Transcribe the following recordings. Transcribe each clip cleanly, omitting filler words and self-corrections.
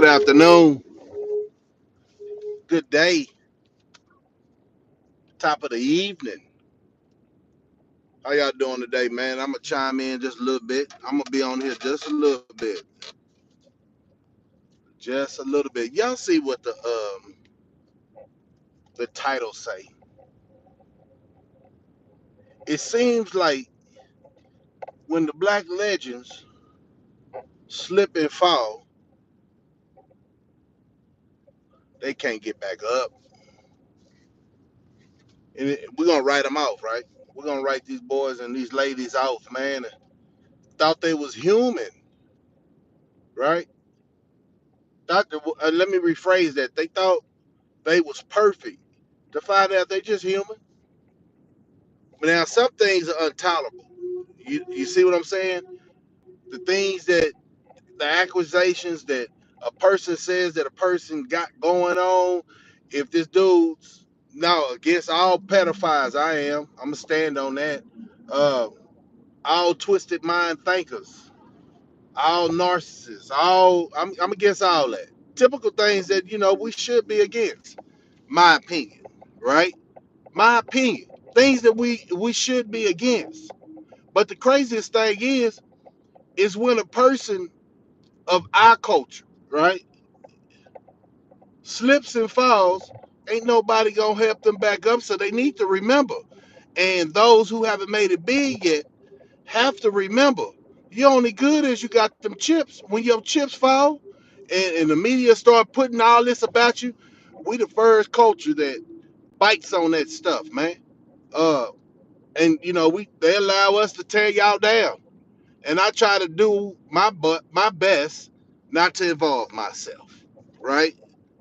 afternoon, good day, top of the evening. How y'all doing today, man? I'm gonna chime in just a little bit. I'm gonna be on here just a little bit, just a little bit. Y'all see what the title say? It seems like when the black legends slip and fall, they can't get back up, and we're gonna write them off, right? We're gonna write these boys and these ladies off, man. Thought they was human, right? Let me rephrase that. They thought they was perfect. To find out they just human. Now some things are intolerable. You see what I'm saying? The things that the accusations that a person says that a person got going on. If this dude's no against all pedophiles, I am. I'm gonna stand on that. Uh, all twisted mind thinkers, all narcissists, all I'm against all that. Typical things that we should be against. My opinion, right? My opinion. Things that we should be against. But the craziest thing is when a person of our culture, right, slips and falls, ain't nobody gonna help them back up. So they need to remember. And those who haven't made it big yet have to remember. You're only good as you got them chips. When your chips fall and the media start putting all this about you, we the first culture that bites on that stuff, man. Uh and we they allow us to tear y'all down. And I try to do my best not to involve myself, right?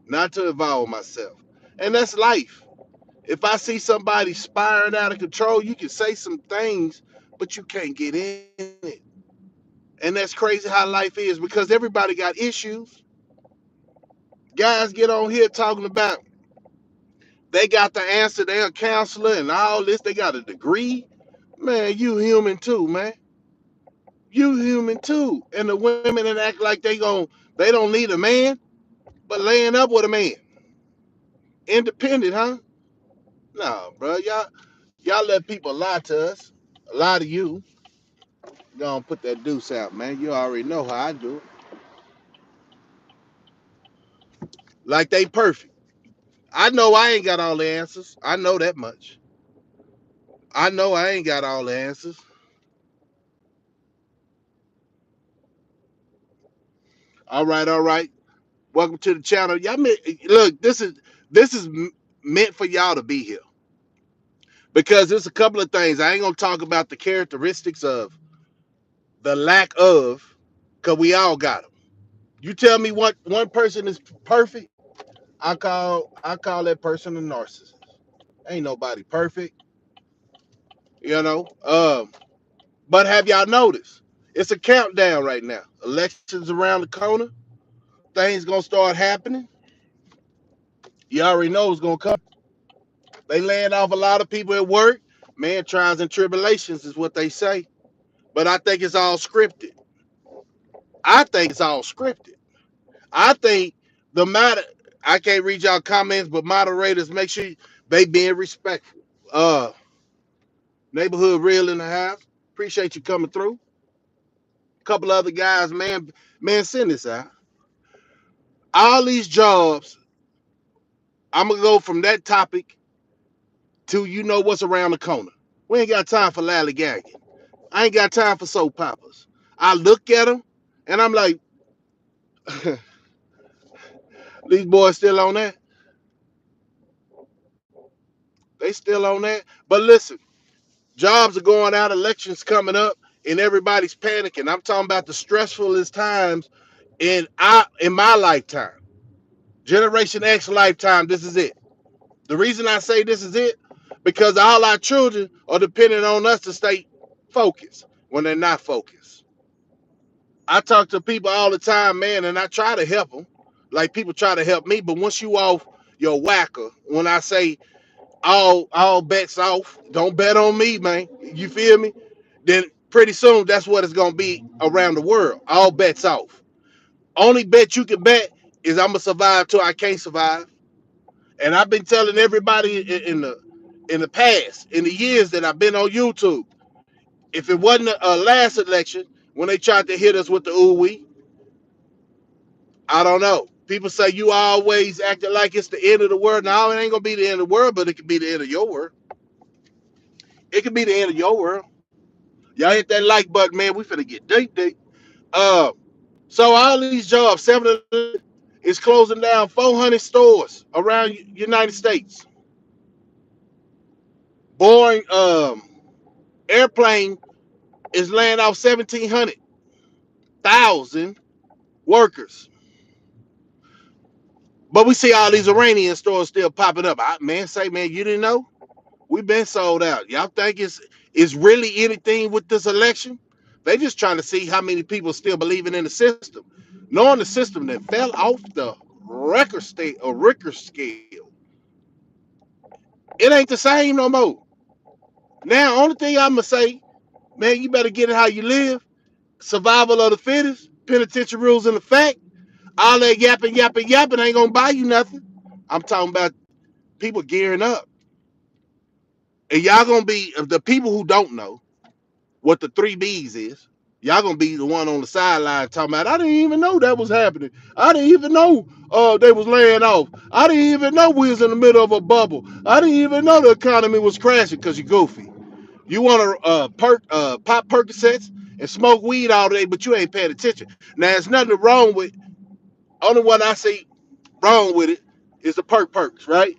Not to involve myself, and that's life. If I see somebody spiraling out of control, you can say some things, but you can't get in it. And that's crazy how life is because everybody got issues. Guys get on here talking about they got the answer, they're a counselor and all this, they got a degree. Man, you human too, man. You human too. And the women that act like they don't need a man, but laying up with a man. Independent, huh? No, bro. Y'all let people lie to us. Lie to you. Gonna put that deuce out, man. You already know how I do it. Like they perfect. I know I ain't got all the answers. I know that much. I know I ain't got all the answers. All right, all right. Welcome to the channel. Look, this is meant for y'all to be here because there's a couple of things. I ain't gonna talk about the characteristics of the lack of, cause we all got them. You tell me what one person is perfect, I call that person a narcissist. Ain't nobody perfect, you know. But have y'all noticed? It's a countdown right now. Elections around the corner. Things gonna start happening. You already know it's gonna come. They laying off a lot of people at work. Man, trials and tribulations is what they say. But I think it's all scripted. I think it's all scripted. I think the matter. I can't read y'all comments, but moderators, make sure they being respectful. Neighborhood real in the house. Appreciate you coming through. A couple other guys, man, send this out. All these jobs, I'm gonna go from that topic to what's around the corner. We ain't got time for lollygagging. I ain't got time for soap poppers. I look at them and I'm like, these boys still on that. They still on that. But listen, jobs are going out, elections coming up, and everybody's panicking. I'm talking about the stressfulest times in my lifetime. Generation X lifetime, this is it. The reason I say this is it, because all our children are dependent on us to stay focused when they're not focused. I talk to people all the time, man, and I try to help them. Like people try to help me, but once you off your whacker, when I say all bets off, don't bet on me, man. You feel me? Then pretty soon that's what it's gonna be around the world. All bets off. Only bet you can bet is I'm gonna survive till I can't survive. And I've been telling everybody in the past, in the years that I've been on YouTube, if it wasn't a last election when they tried to hit us with the ooh wee, I don't know. People say you always acting like it's the end of the world. No, it ain't gonna be the end of the world, but it could be the end of your world. It could be the end of your world. Y'all hit that like button, man. We finna get deep, deep. Uh, so all these jobs, 7-Eleven is closing down 400 stores around United States. Boeing airplane is laying off 1,700,000 workers. But we see all these Iranian stores still popping up. Man, say, man, you didn't know? We've been sold out. Y'all think it's really anything with this election? They just trying to see how many people still believing in the system. Knowing the system that fell off the record state or Richter scale, it ain't the same no more. Now, only thing I'm gonna say, man, you better get it how you live. Survival of the fittest, penitentiary rules in effect. All that yapping, yapping, yapping ain't gonna buy you nothing. I'm talking about people gearing up. And y'all gonna be the people who don't know what the three B's is. Y'all gonna be the one on the sideline talking about, I didn't even know that was happening. I didn't even know they was laying off. I didn't even know we was in the middle of a bubble. I didn't even know the economy was crashing because you're goofy. You want to pop Percocets and smoke weed all day, but you ain't paying attention. Now, there's nothing wrong with. Only one I see wrong with it is the perks, right?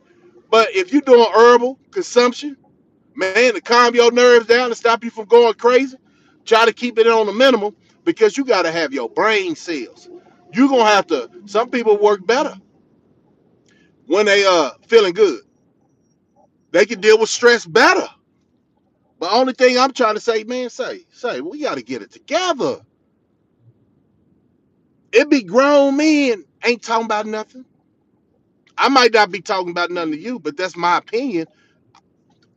But if you're doing herbal consumption, man, to calm your nerves down and stop you from going crazy, try to keep it on the minimum because you got to have your brain cells. You're gonna have to. Some people work better when they feeling good. They can deal with stress better. But only thing I'm trying to say, man, we got to get it together. It be grown men ain't talking about nothing. I might not be talking about nothing to you, but that's my opinion.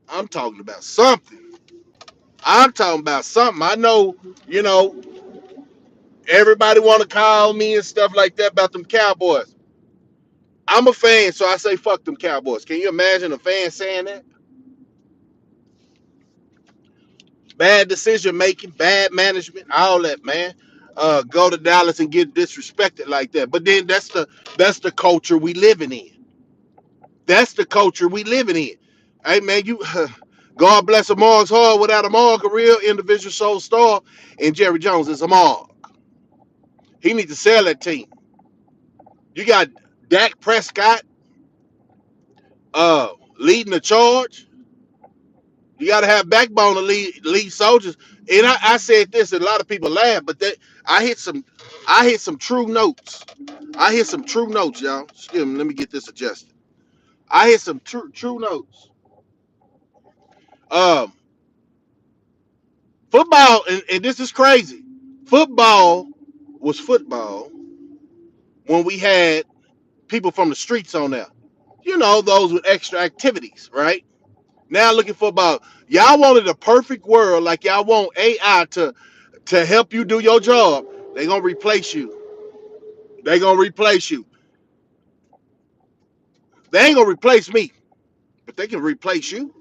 I'm talking about something. I'm talking about something. I know, you know, everybody want to call me and stuff like that about them Cowboys. I'm a fan, so I say fuck them Cowboys. Can you imagine a fan saying that? Bad decision making, bad management, all that, man. Go to Dallas and get disrespected like that. But then that's the culture we living in. That's the culture we living in. Hey man, you God bless a Morg's heart. Without a Morg, a real individual soul star, and Jerry Jones is a Morg. He needs to sell that team. You got Dak Prescott uh leading the charge. You got to have backbone to lead soldiers. And I said this, and a lot of people laugh, but that I hit some true notes. I hit some true notes, y'all. Excuse me, let me get this adjusted. I hit some true notes. Um, Football, and this is crazy. Football was football when we had people from the streets on there. You know, those with extra activities, right? Now look at football. Y'all wanted a perfect world, like y'all want AI to help you do your job. They gonna replace you. They gonna replace you. They ain't gonna replace me, but they can replace you.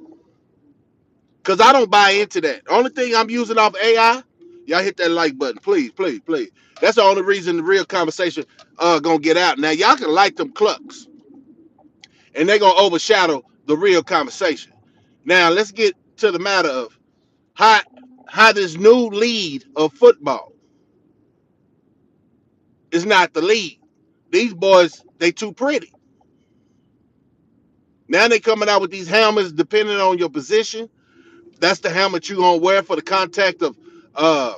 Cause I don't buy into that. Only thing I'm using off AI, y'all hit that like button, please, please, please. That's the only reason the real conversation gonna get out. Now y'all can like them clucks, and they gonna overshadow the real conversation. Now let's get to the matter of how how this new lead of football is not the lead. These boys, they too pretty. Now they coming out with these helmets depending on your position. That's the helmet you gonna wear for the contact of uh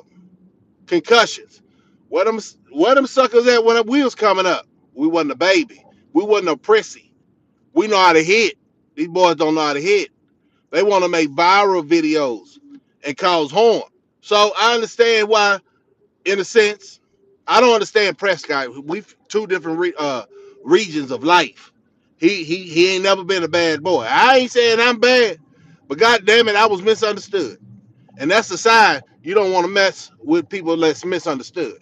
concussions. Where them suckers at when the wheels coming up? We wasn't a baby. We wasn't a prissy. We know how to hit. These boys don't know how to hit. They want to make viral videos and cause harm. So I understand why, in a sense, I don't understand Prescott. We've two different regions of life. He ain't never been a bad boy. I ain't saying I'm bad, but god damn it, I was misunderstood. And that's the sign you don't want to mess with people that's misunderstood.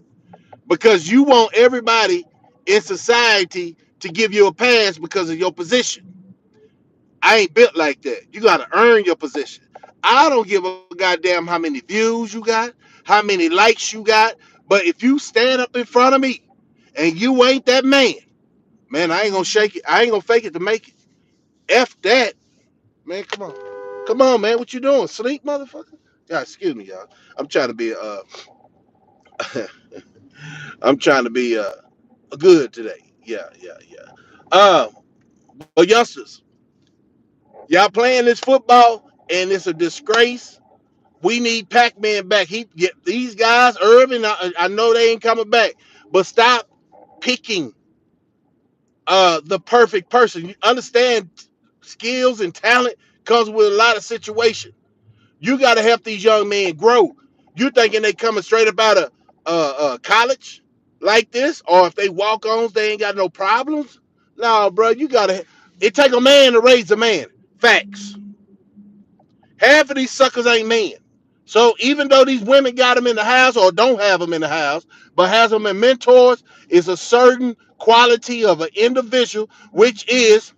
Because you want everybody in society to give you a pass because of your position. I ain't built like that. You got to earn your position. I don't give a goddamn how many views you got, how many likes you got, but if you stand up in front of me and you ain't that man, man, I ain't gonna shake it. I ain't gonna fake it to make it. F that, man. Come on, come on, man. What you doing? Sleep, motherfucker. Yeah, excuse me, y'all. I'm trying to be I'm trying to be good today. Yeah, yeah, yeah. But youngsters, y'all playing this football and it's a disgrace. We need Pac-Man back. He get these guys, Irvin. I know they ain't coming back, but stop picking the perfect person. You understand skills and talent comes with a lot of situation. You got to help these young men grow. You thinking they coming straight up out of college like this, or if they walk ons, they ain't got no problems? No, bro, you gotta. It take a man to raise a man. Facts. Half of these suckers ain't men. So even though these women got them in the house or don't have them in the house, but has them in mentors, is a certain quality of an individual, which is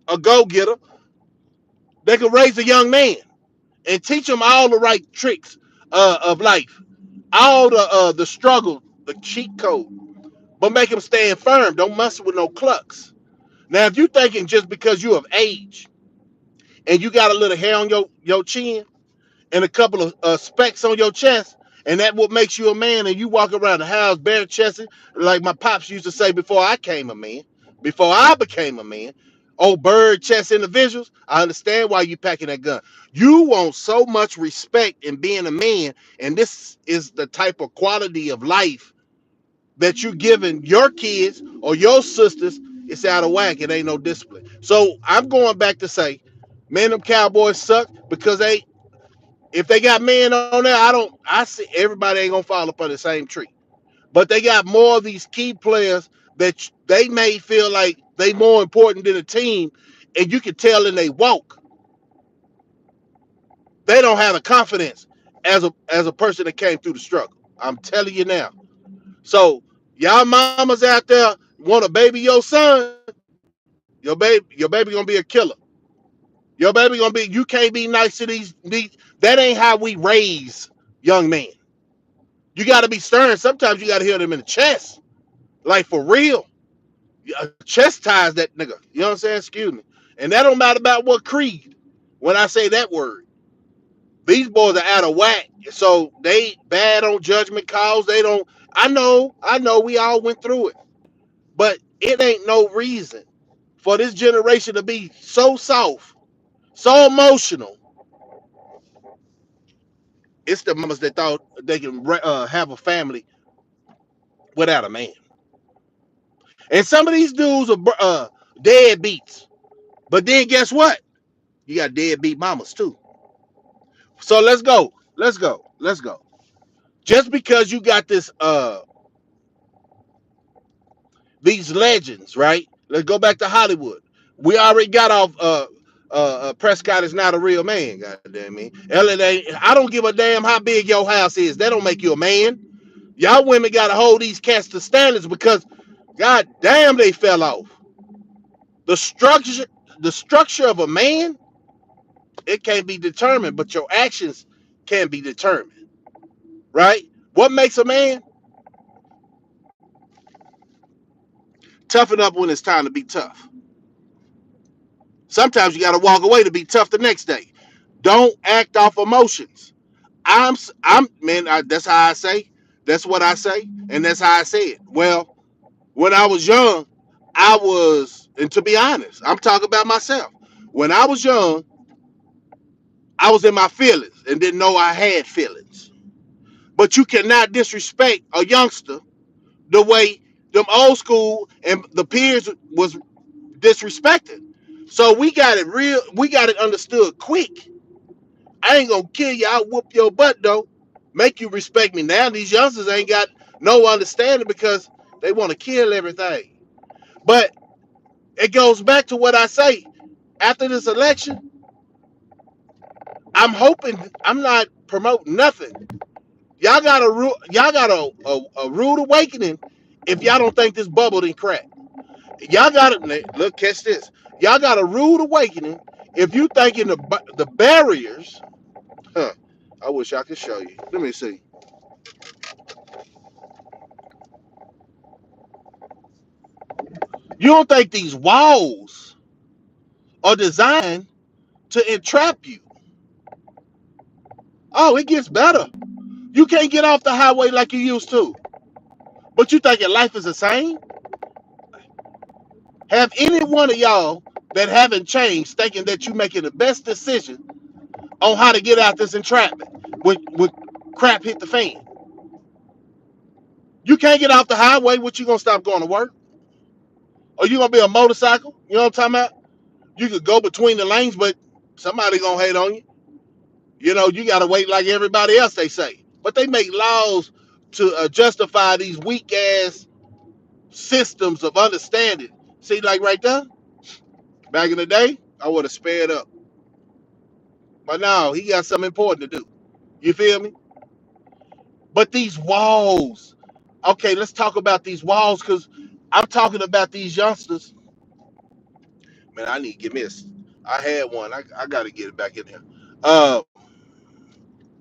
a go-getter. They can raise a young man and teach them all the right tricks of life, all the struggle, the cheat code, but make them stand firm. Don't mess with no clucks. Now, if you thinking just because you of age and you got a little hair on your chin and a couple of specks on your chest, and that what makes you a man, and you walk around the house bare chested, like my pops used to say before I came a man, before I became a man. Oh, bird chest individuals, I understand why you packing that gun. You want so much respect in being a man, and this is the type of quality of life that you giving your kids or your sisters. It's out of whack. It ain't no discipline. So I'm going back to say, man, them Cowboys suck because they if they got men on there, I see everybody ain't gonna fall up on the same tree. But they got more of these key players that they may feel like they more important than the team, and you can tell in they walk. They don't have the confidence as a person that came through the struggle. I'm telling you now. So y'all mamas out there want to baby your son, your baby gonna be a killer. Your baby gonna be you can't be nice to these that ain't how we raise young men. You got to be stern. Sometimes you got to hit them in the chest, like for real. Chastise that nigga. You know what I'm saying? Excuse me. And that don't matter about what creed. When I say that word, these boys are out of whack. So they bad on judgment calls. They don't. I know. We all went through it, but it ain't no reason for this generation to be so soft, so emotional. It's the mamas that thought they can have a family without a man. And some of these dudes are deadbeats. But then guess what? You got deadbeat mamas too. So let's go. Let's go. Let's go. Just because you got this these legends, right? Let's go back to Hollywood. We already got off Prescott is not a real man, goddamn me. I don't give a damn how big your house is. That don't make you a man. Y'all women gotta hold these cats to standards because god damn they fell off. The structure the structure of a man, it can't be determined, but your actions can be determined, right? What makes a man toughen up when it's time to be tough? Sometimes you got to walk away to be tough the next day. Don't act off emotions. I'm, man. That's how I say. That's what I say, and that's how I say it. Well, when I was young, I was, and to be honest, I'm talking about myself. When I was young, I was in my feelings and didn't know I had feelings. But you cannot disrespect a youngster the way them old school and the peers was disrespected. So we got it understood quick. I ain't gonna kill you, I'll whoop your butt though. Make you respect me. Now these youngsters ain't got no understanding because they want to kill everything. But it goes back to what I say. After this election, I'm hoping I'm not promoting nothing. Y'all got a rude awakening If y'all don't think this bubble didn't crack, y'all got it. Look, catch this. Y'all got a rude awakening if you thinking the barriers. Huh? I wish I could show you. Let me see. You don't think these walls are designed to entrap you? Oh, it gets better. You can't get off the highway like you used to. But you think your life is the same? Have any one of y'all that haven't changed thinking that you're making the best decision on how to get out this entrapment when crap hit the fan? You can't get off the highway. What, you gonna stop going to work? Or you gonna be a motorcycle? You know what I'm talking about? You could go between the lanes, but somebody gonna hate on you. You know, you gotta wait like everybody else, they say. But they make laws to justify these weak ass systems of understanding. See, like right there, back in the day, I would have spared up. But now he got something important to do. You feel me? But these walls, okay, let's talk about these walls because I'm talking about these youngsters. Man, I need to get this. I had one. I got to get it back in here. Uh,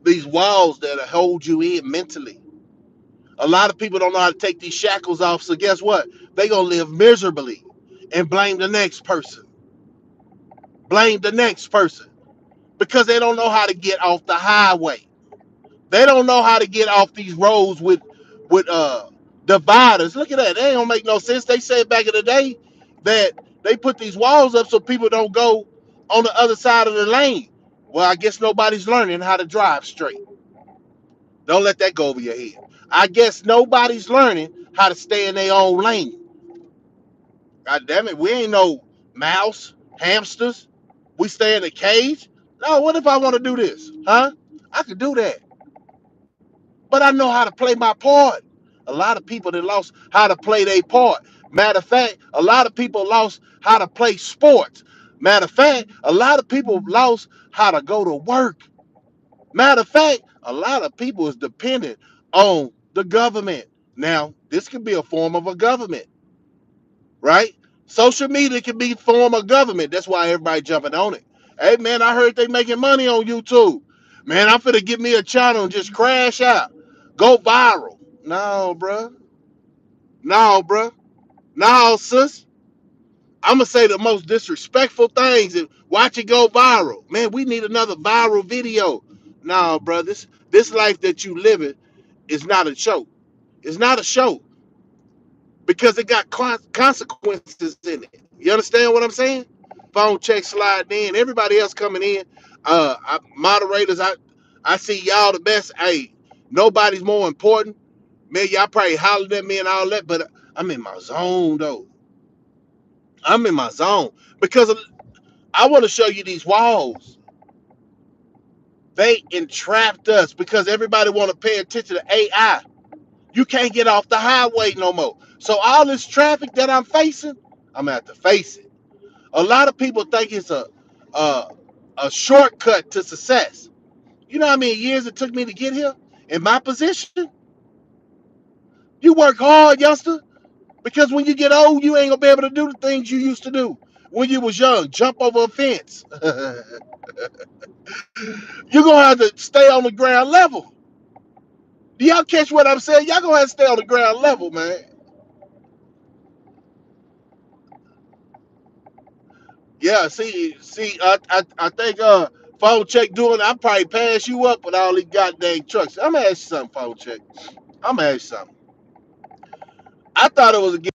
these walls that hold you in mentally. A lot of people don't know how to take these shackles off. So guess what? They gonna live miserably and blame the next person. Blame the next person because they don't know how to get off the highway. They don't know how to get off these roads with dividers. Look at that. They don't make no sense. They said back in the day that they put these walls up so people don't go on the other side of the lane. Well, I guess nobody's learning how to drive straight. Don't let that go over your head. I guess nobody's learning how to stay in their own lane. God damn it, we ain't no mouse, hamsters. We stay in a cage. No, what if I want to do this? Huh? I could do that. But I know how to play my part. A lot of people that lost how to play their part. Matter of fact, a lot of people lost how to play sports. Matter of fact, a lot of people lost how to go to work. Matter of fact, a lot of people is dependent on the government. Now, this could be a form of a government, right? Social media can be a form of government. That's why everybody jumping on it. Hey man, I heard they making money on YouTube. Man, I'm finna get me a channel and just crash out. Go viral. No, bruh. No, bruh. No, sis. I'm gonna say the most disrespectful things and watch it go viral. Man, we need another viral video. No, bruh. This life that you living is not a show. It's not a show because it got consequences in it. You understand what I'm saying? Phone check sliding in. Everybody else coming in. Moderators, I see y'all the best. Hey, nobody's more important. Man, y'all probably hollered at me and all that, but I'm in my zone though. I'm in my zone because I want to show you these walls. They entrapped us because everybody want to pay attention to AI. You can't get off the highway no more. So all this traffic that I'm facing, I'm gonna have to face it. A lot of people think it's a, a shortcut to success. You know how many years it took me to get here in my position? You work hard, youngster, because when you get old, you ain't gonna be able to do the things you used to do when you was young. Jump over a fence. You're gonna have to stay on the ground level. Do y'all catch what I'm saying? Y'all gonna have to stay on the ground level, man. Yeah, I think phone check doing. I probably pass you up with all these goddamn trucks. I'm gonna ask you something, phone check. I'm gonna ask you something. I thought it was a gift.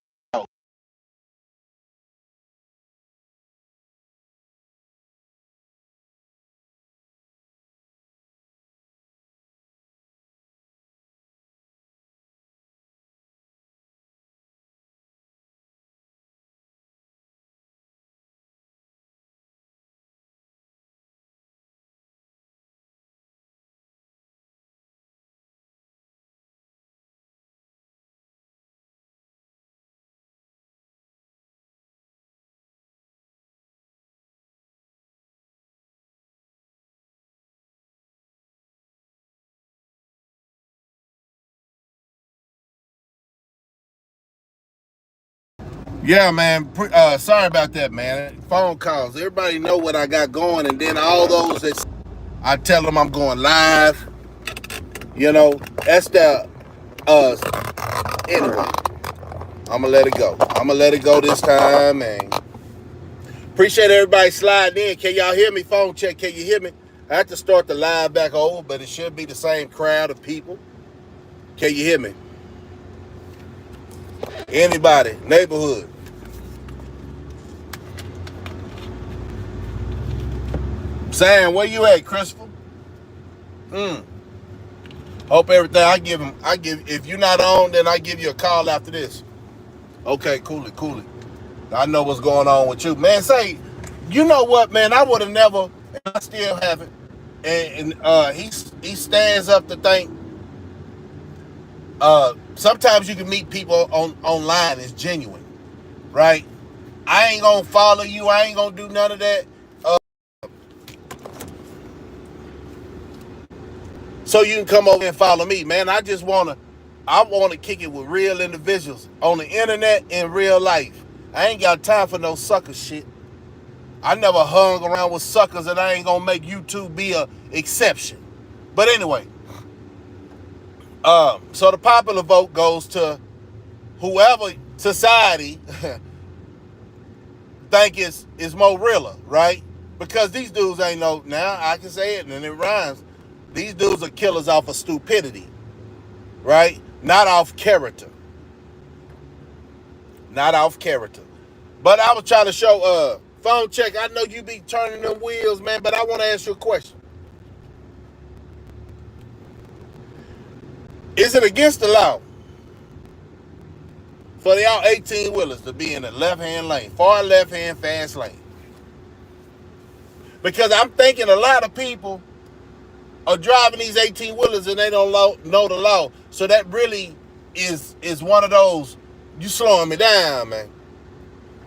Yeah, man. Sorry about that, man. Phone calls. Everybody know what I got going, and then all those that I tell them I'm going live. You know, that's the anyway. I'ma let it go. I'ma let it go this time, and appreciate everybody sliding in. Can y'all hear me? Phone check. Can you hear me? I have to start the live back over, but it should be the same crowd of people. Can you hear me? Anybody? Neighborhood? Sam, where you at, Christopher? Hope everything. I give. If you're not on, then I give you a call after this. Okay, cool it. I know what's going on with you, man. Say, you know what, man? I would have never, and I still haven't. And he stands up to think. Sometimes you can meet people online. It's genuine, right? I ain't gonna follow you. I ain't gonna do none of that. So you can come over and follow me, man. I wanna kick it with real individuals on the internet in real life. I ain't got time for no sucker shit. I never hung around with suckers, and I ain't gonna make YouTube be a exception. But anyway, so the popular vote goes to whoever society think is more realer, right? Because these dudes ain't no, now I can say it and it rhymes. These dudes are killers off of stupidity, right? Not off character. Not off character. But I was trying to show phone check. I know you be turning them wheels, man, but I want to ask you a question. Is it against the law for y'all 18 wheelers to be in the left-hand lane, far left-hand fast lane? Because I'm thinking a lot of people are driving these 18 wheelers and they don't know the law. So that really is one of those, you slowing me down, man.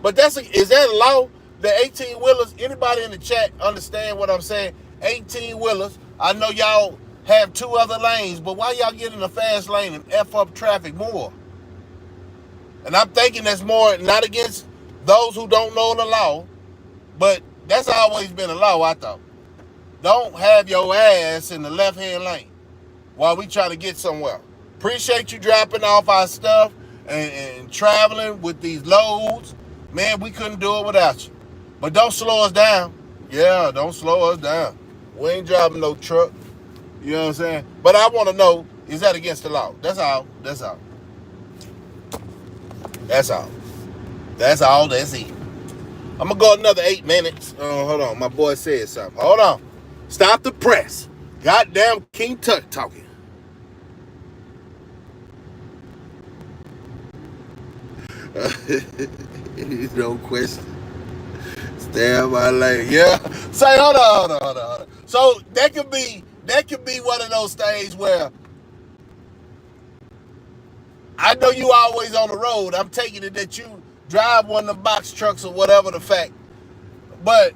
But is that a law? The 18 wheelers, anybody in the chat understand what I'm saying? 18 wheelers. I know y'all have two other lanes, but why y'all get in the fast lane and F up traffic more? And I'm thinking that's more not against those who don't know the law, but that's always been a law, I thought. Don't have your ass in the left-hand lane while we try to get somewhere. Appreciate you dropping off our stuff and traveling with these loads. Man, we couldn't do it without you. But don't slow us down. Yeah, don't slow us down. We ain't driving no truck. You know what I'm saying? But I want to know, is that against the law? That's all. That's all. That's all. That's all. That's it. I'm going to go another 8 minutes. Hold on. My boy said something. Hold on. Stop the press. Goddamn King Tut talking. No question. Stay out my lane. Yeah. Say, hold on. So that could be one of those things where I know you always on the road. I'm taking it that you drive one of the box trucks or whatever the fact. But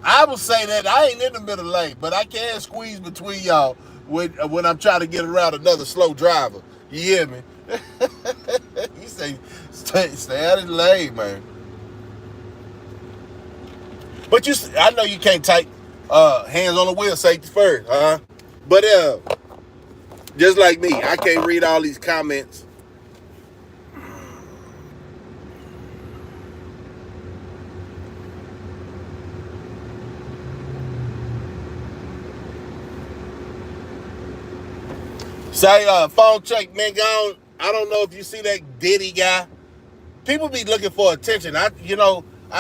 I would say that I ain't in the middle lane, but I can squeeze between y'all when I'm trying to get around another slow driver. You hear me? You say stay out of the lane, man. But I know you can't take hands on the wheel, safety first, huh? But just like me, I can't read all these comments. Say, phone check, man, gone. I don't know if you see that Diddy guy. People be looking for attention. I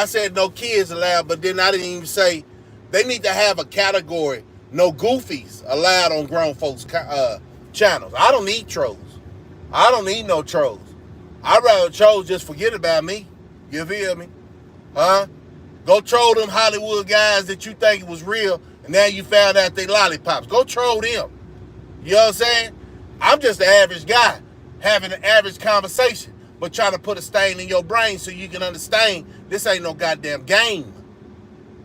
said no kids allowed, but then I didn't even say they need to have a category. No goofies allowed on grown folks' channels. I don't need trolls. I don't need no trolls. I'd rather trolls just forget about me. You feel me? Huh? Go troll them Hollywood guys that you think was real, and now you found out they lollipops. Go troll them. You know what I'm saying? I'm just an average guy having an average conversation, but trying to put a stain in your brain so you can understand this ain't no goddamn game.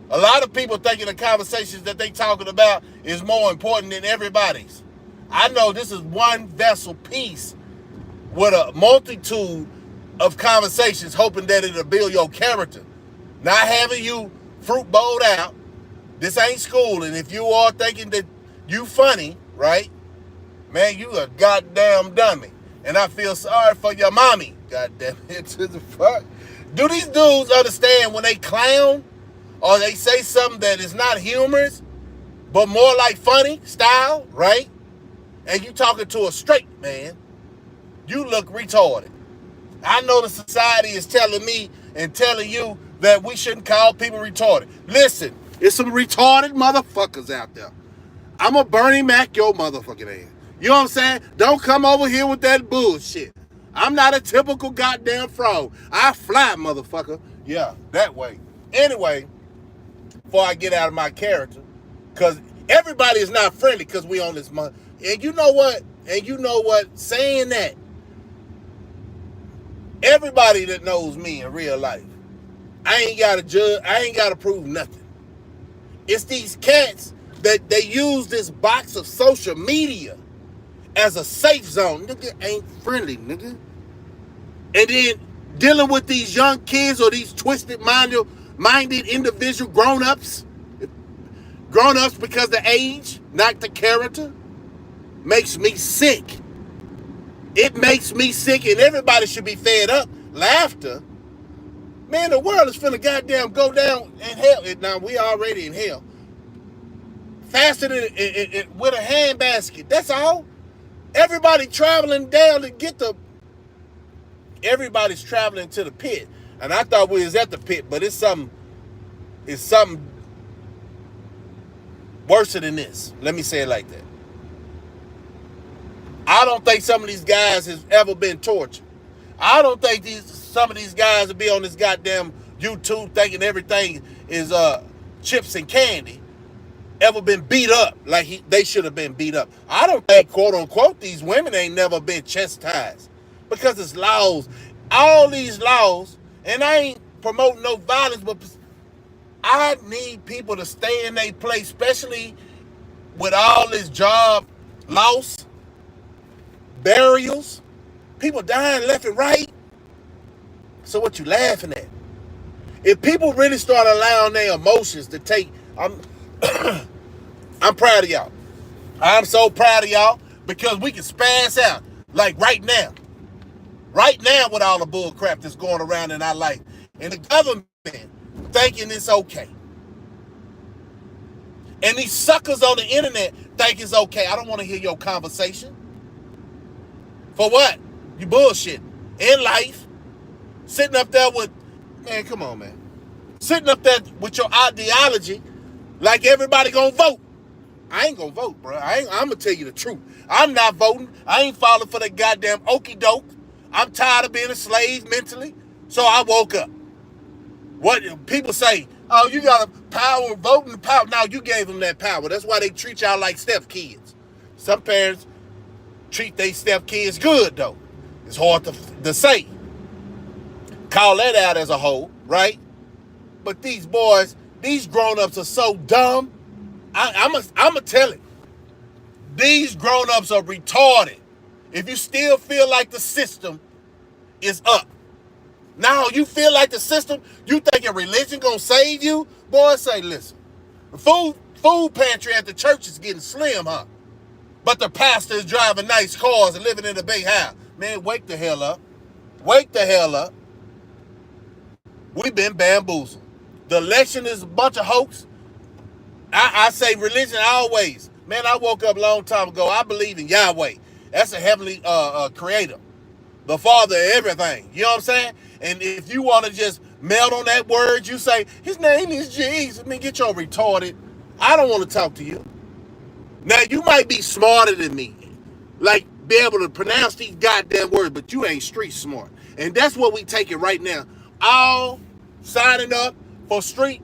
A lot of people thinking the conversations that they talking about is more important than everybody's. I know this is one vessel piece with a multitude of conversations, hoping that it'll build your character. Not having you fruit bowled out. This ain't school, and if you are thinking that you funny, right? Man, you a goddamn dummy. And I feel sorry for your mommy. Goddamn it to the fuck. Do these dudes understand when they clown or they say something that is not humorous, but more like funny style, right? And you talking to a straight man, you look retarded. I know the society is telling me and telling you that we shouldn't call people retarded. Listen, there's some retarded motherfuckers out there. I'm a Bernie Mac your motherfucking ass. You know what I'm saying? Don't come over here with that bullshit. I'm not a typical goddamn frog. I fly, motherfucker. Yeah, that way. Anyway, before I get out of my character, because everybody is not friendly because we on this month. And you know what? Saying that, everybody that knows me in real life, I ain't got to judge. I ain't got to prove nothing. It's these cats that they use this box of social media as a safe zone. Nigga ain't friendly, nigga. And then dealing with these young kids or these twisted-minded individual grown-ups because the age, not the character, makes me sick. It makes me sick, and everybody should be fed up. Laughter. Man, the world is finna goddamn go down in hell. Now, we already in hell. Faster than with a handbasket. That's all. Everybody traveling down to get the... Everybody's traveling to the pit. And I thought we was at the pit, but it's something worse than this. Let me say it like that. I don't think some of these guys has ever been tortured. I don't think some of these guys will be on this goddamn YouTube thinking everything is chips and candy. Ever been beat up like they should have been beat up. I don't think, quote unquote, these women ain't never been chastised because it's laws. All these laws, and I ain't promoting no violence, but I need people to stay in their place, especially with all this job loss, burials, people dying left and right. So what you laughing at? If people really start allowing their emotions to take, I'm proud of y'all. I'm so proud of y'all because we can spaz out like right now. Right now with all the bull crap that's going around in our life. And the government thinking it's okay. And these suckers on the internet think it's okay. I don't want to hear your conversation. For what? You bullshit. In life, sitting up there with, man, come on, man. Sitting up there with your ideology like everybody gonna vote. I ain't gonna vote, bro. I'm gonna tell you the truth. I'm not voting. I ain't falling for that goddamn okie doke. I'm tired of being a slave mentally. So I woke up. What people say, oh, you got a power, voting power. Now you gave them that power. That's why they treat y'all like step kids. Some parents treat their step kids good, though. It's hard to say. Call that out as a whole, right? But these boys, these grown-ups are so dumb. I'm going to tell it. These grown-ups are retarded. If you still feel like the system is up. Now you feel like the system, you thinking religion going to save you? Boy, say, listen. The food pantry at the church is getting slim, huh? But the pastor is driving nice cars and living in a big house. Man, wake the hell up. Wake the hell up. We've been bamboozled. The election is a bunch of hoax. I say religion always. Man, I woke up a long time ago. I believe in Yahweh. That's a heavenly creator. The father of everything. You know what I'm saying? And if you want to just melt on that word, you say, his name is Jesus. Man, get your retarded. I don't want to talk to you. Now, you might be smarter than me. Like, be able to pronounce these goddamn words, but you ain't street smart. And that's what we taking right now. All signing up for street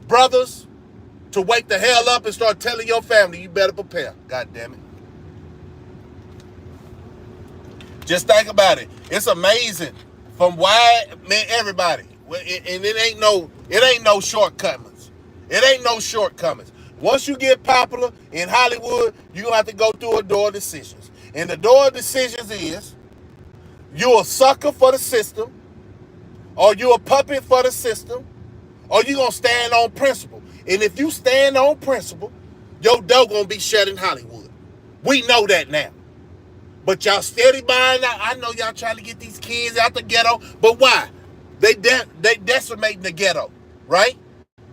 brothers to wake the hell up and start telling your family you better prepare. God damn it. Just think about it. It's amazing from why, man, everybody. And it ain't no shortcomings. It ain't no shortcomings. Once you get popular in Hollywood, you're going to have to go through adult decisions. And the door of decisions is you a sucker for the system, or you a puppet for the system, or you gonna stand on principle. And if you stand on principle, your door gonna be shut in Hollywood. We know that now. But y'all steady buying out. I know y'all trying to get these kids out the ghetto, but why? They decimating the ghetto, right?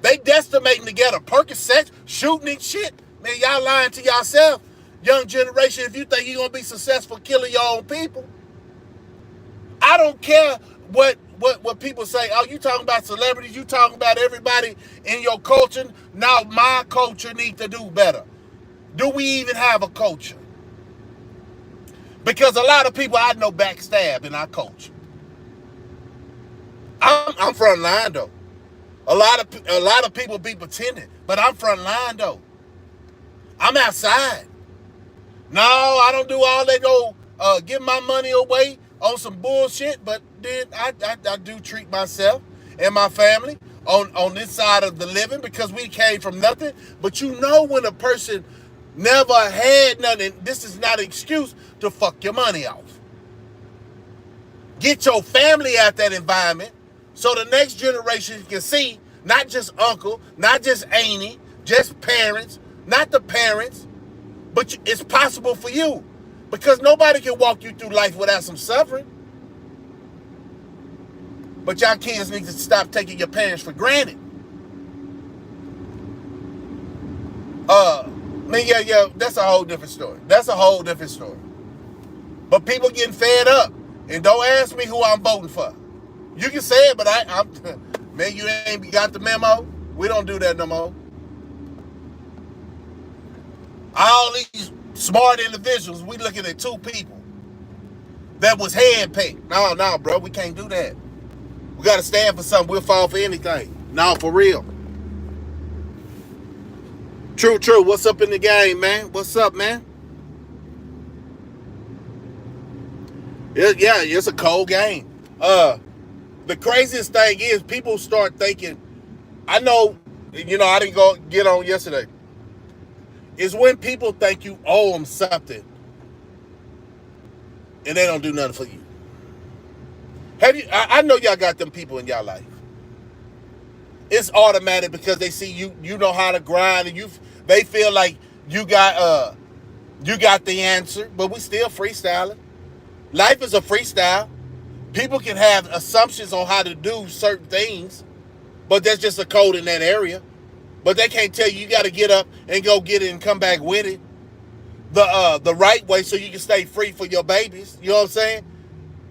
They decimating the ghetto. Percocets, shooting and shit. Man, y'all lying to yourself. Young generation, if you think you're gonna be successful killing your own people, I don't care what people say. Oh, you talking about celebrities, you talking about everybody in your culture. Now my culture needs to do better. Do we even have a culture? Because a lot of people I know backstab in our culture. I'm front line though. A lot of people be pretending, but I'm front line though. I'm outside. No, I don't do all that. Go give my money away on some bullshit, but then I do treat myself and my family on this side of the living because we came from nothing. But you know when a person never had nothing, this is not an excuse to fuck your money off. Get your family out that environment so the next generation can see not just uncle, not just auntie, just parents, not the parents, but it's possible for you because nobody can walk you through life without some suffering. But y'all kids need to stop taking your parents for granted. Yeah, that's a whole different story. That's a whole different story. But people getting fed up. And don't ask me who I'm voting for. You can say it, but man, you ain't got the memo. We don't do that no more. All these smart individuals, we looking at two people that was handpicked. No, bro, we can't do that. We got to stand for something. We'll fall for anything. No, for real. True. What's up in the game, man? What's up, man? Yeah, it's a cold game. The craziest thing is people start thinking, I know, I didn't go get on yesterday. Is when people think you owe them something and they don't do nothing for you. I know y'all got them people in y'all life. It's automatic because they see you know how to grind and they feel like you got the answer, but we still freestyling. Life is a freestyle. People can have assumptions on how to do certain things, but that's just a code in that area. But they can't tell you got to get up and go get it and come back with it the right way so you can stay free for your babies. You know what I'm saying?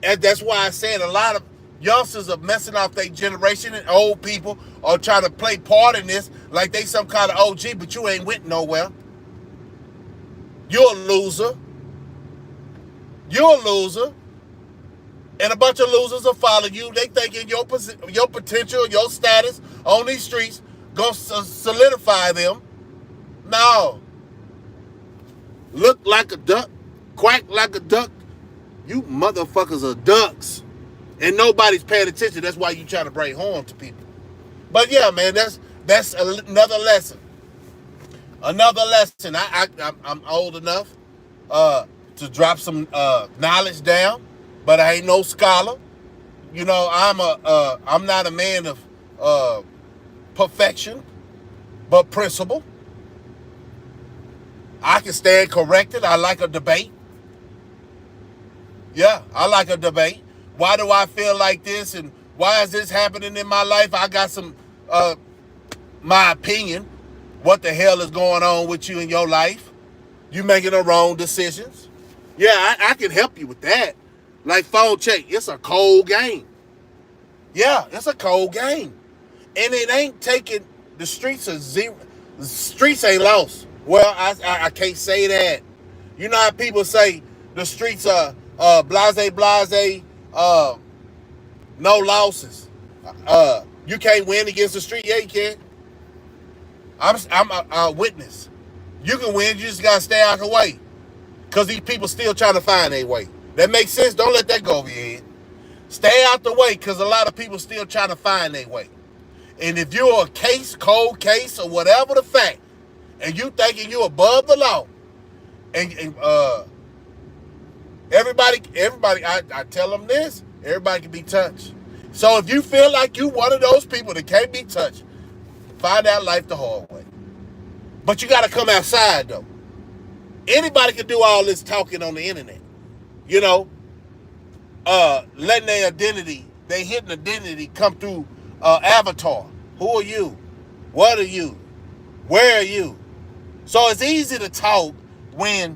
And that's why I'm saying a lot of youngsters are messing off their generation and old people are trying to play part in this like they some kind of OG, but you ain't went nowhere. You're a loser. You're a loser. And a bunch of losers will follow you. They thinking your potential, your status on these streets gonna solidify them. No. Look like a duck, quack like a duck. You motherfuckers are ducks. And nobody's paying attention. That's why you trying to bring harm to people. But yeah, man, that's another lesson. Another lesson. I'm old enough to drop some knowledge down, but I ain't no scholar. I'm not a man of perfection, but principle. I can stand corrected. I like a debate. Yeah, I like a debate. Why do I feel like this and why is this happening in my life? I got some my opinion. What the hell is going on with you in your life? You making the wrong decisions? Yeah, I can help you with that. Like phone check, it's a cold game. Yeah, it's a cold game. And it ain't taking, the streets are zero. The streets ain't lost. Well, I can't say that. You know how people say the streets are blase, no losses. You can't win against the street. Yeah, you can. I'm a witness. You can win, you just gotta stay out the way. Because these people still trying to find their way. That makes sense? Don't let that go over your head. Stay out the way because a lot of people still trying to find their way. And if you're a cold case, or whatever the fact, and you thinking you above the law, and Everybody, I tell them this, everybody can be touched. So if you feel like you one of those people that can't be touched, find out life the hard way. But you got to come outside, though. Anybody can do all this talking on the internet. You know, letting their hidden identity come through avatar. Who are you? What are you? Where are you? So it's easy to talk when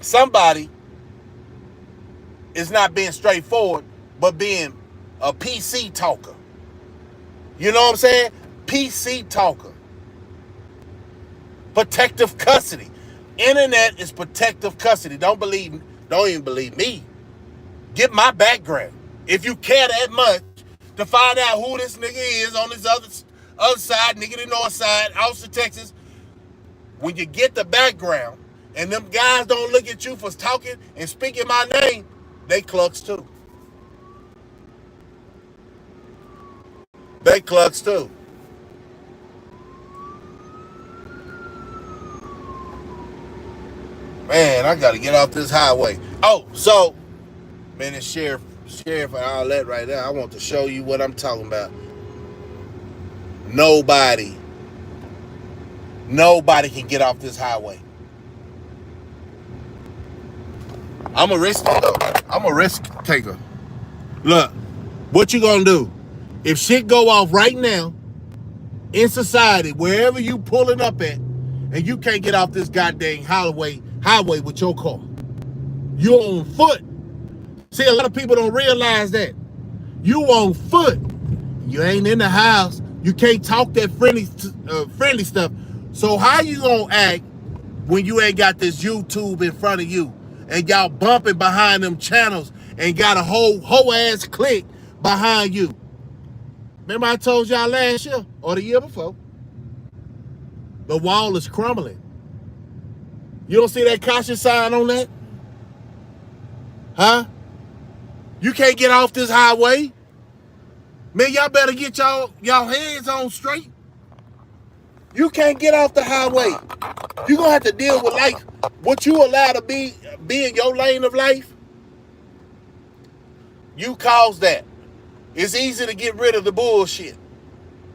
somebody is not being straightforward, but being a PC talker. You know what I'm saying? PC talker. Protective custody. Internet is protective custody. Don't even believe me. Get my background. If you care that much to find out who this nigga is on this other side, nigga the north side, Austin, Texas, when you get the background and them guys don't look at you for talking and speaking my name, they clucks too. They clucks too. Man, I gotta get off this highway. Oh, so, man, it's sheriff and all that right there. I want to show you what I'm talking about. Nobody can get off this highway. I'm a risk taker. I'm a risk taker. Look, what you gonna do? If shit go off right now in society, wherever you pulling up at, and you can't get off this goddamn highway with your car, you on foot. See, a lot of people don't realize that. You on foot. You ain't in the house. You can't talk that friendly stuff. So how you gonna act when you ain't got this YouTube in front of you and y'all bumping behind them channels and got a whole ass clique behind you? Remember I told y'all last year or the year before? The wall is crumbling. You don't see that caution sign on that? Huh? You can't get off this highway. Man, y'all better get y'all heads on straight. You can't get off the highway. You're going to have to deal with life. What you allowed to be in your lane of life, you caused that. It's easy to get rid of the bullshit.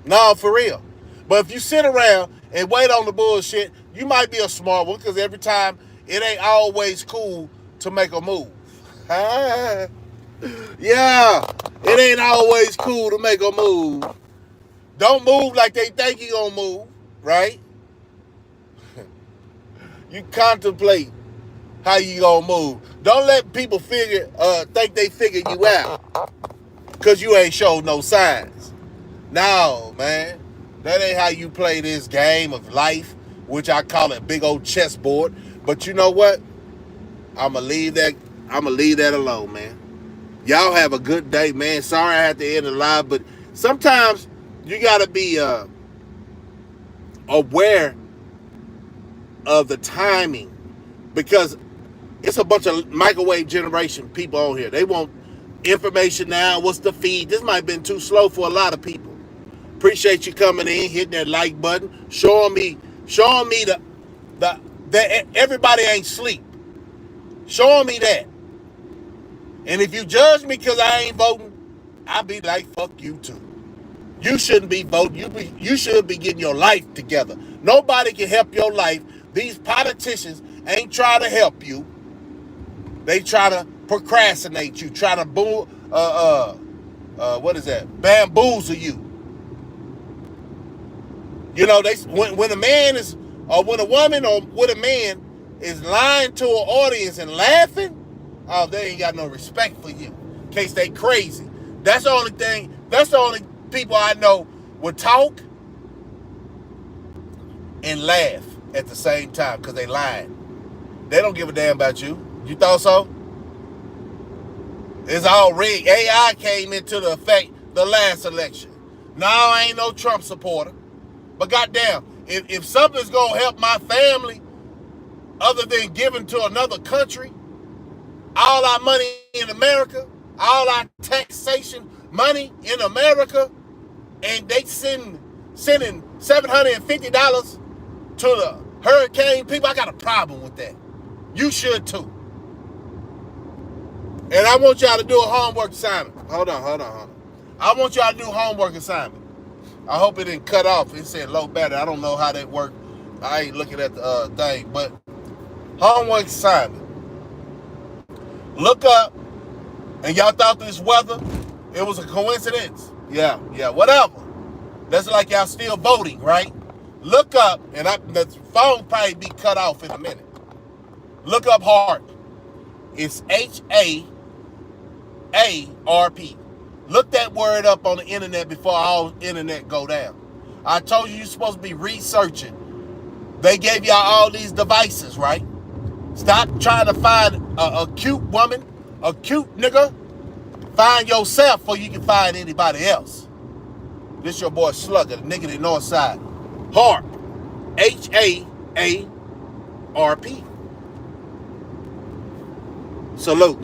No, for real. But if you sit around and wait on the bullshit, you might be a smart one because every time it ain't always cool to make a move. Yeah, it ain't always cool to make a move. Don't move like they think you gonna move, right? You contemplate how you gonna move. Don't let people think they figure you out because you ain't showed no signs. No, man. That ain't how you play this game of life, which I call it big old chessboard. But you know what? I'ma leave that alone, man. Y'all have a good day, man. Sorry I had to end the live, but sometimes you gotta be aware of the timing because it's a bunch of microwave generation people on here. They want information now. What's the feed? This might have been too slow for a lot of people. Appreciate you coming in, hitting that like button, showing me that everybody ain't sleep. Showing me that. And if you judge me because I ain't voting, I'll be like, fuck you too. You shouldn't be voting. You should be getting your life together. Nobody can help your life. These politicians ain't trying to help you. They try to procrastinate you, try to bamboozle you. You know, when a man is, or when a woman or when a man is lying to an audience and laughing, oh, they ain't got no respect for you. In case they crazy. That's the only people I know would talk and laugh at the same time because they lying. They don't give a damn about you. You thought so? It's all rigged. AI came into the effect the last election. No, I ain't no Trump supporter. But goddamn, if something's gonna help my family other than giving to another country, all our money in America, all our taxation money in America, and they sending $750 to the hurricane people, I got a problem with that. You should too. And I want y'all to do a homework assignment. Hold on. I want y'all to do a homework assignment. I hope it didn't cut off. It said low battery. I don't know how that worked. I ain't looking at the thing. But homework assignment. Look up, and y'all thought this weather, it was a coincidence. Yeah, whatever. That's like y'all still voting, right? Look up, and the phone probably be cut off in a minute. Look up HARP. It's HAARP. Look that word up on the internet before all internet go down. I told you're supposed to be researching. They gave y'all all these devices, right? Stop trying to find a cute woman, a cute nigga. Find yourself before you can find anybody else. This your boy Slugger, the nigga in the north side. HARP. HAARP. Salute.